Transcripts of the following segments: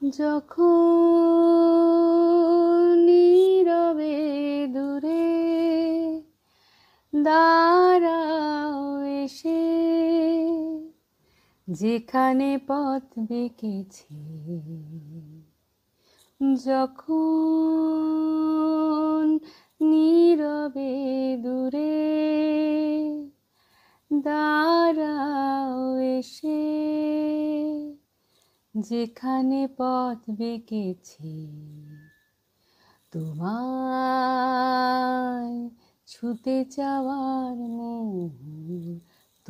যখন নীরবে দূরে দাঁড়াও এসে, যেখানে পথ বেঁকেছি, যখন নীরবে দূরে দাঁড়াও এসে, যেখানে পথ বেঁকেছি, তোমায় ছুতে চাওয়ার মুহূর্তরা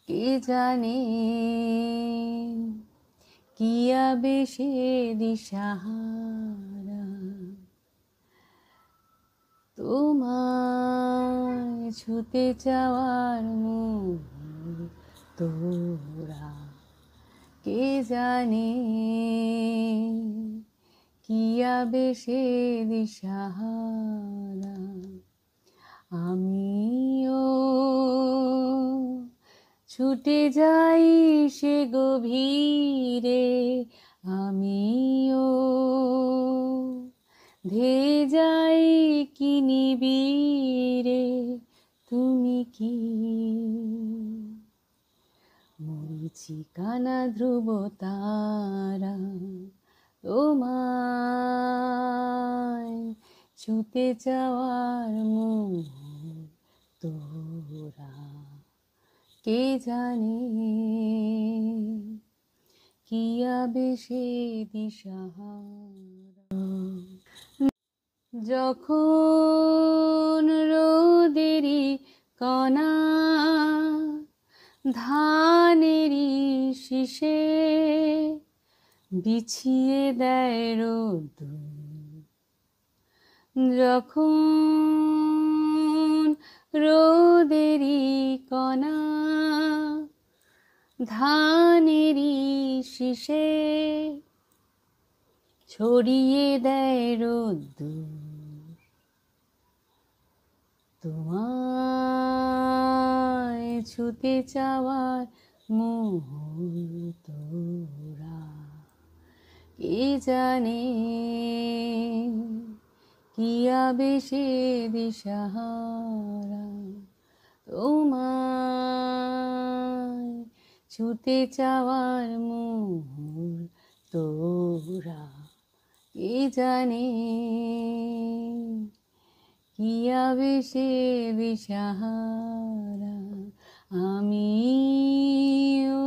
কে জানে কি আবেশে দিশাহারা, তোমায় ছুতে চাওয়ার মুহূর্তরা কে জানে কি আবেশে দিশাহারা। আমিও ছুটে যাই সে গভীরে, আমিও ধেয়ে যাই কি নিবিড়ে, তুমি কি মরীচিকা না ধ্রুব তারা, তোমায় ছুতে চাওয়ার মুহূর্তরা কে জানে কি আবেশে দিশাহারা। যখন রোদেরই কণা ধানেরই শীষে বিছিয়ে দেয় রোদ্দুর, যখন রোদেরই কণা ধানেরই শীষে ছড়িয়ে দেয় রোদ্দুর, তোমায় ছুতে চাওয়ার মুহূর্তরা কে জানে কি আবেশে দিশাহারা, তোমায় ছুতে চাওয়ার মুহূর্তরা কে জানে কি আবেশে দিশাহারা। আমিও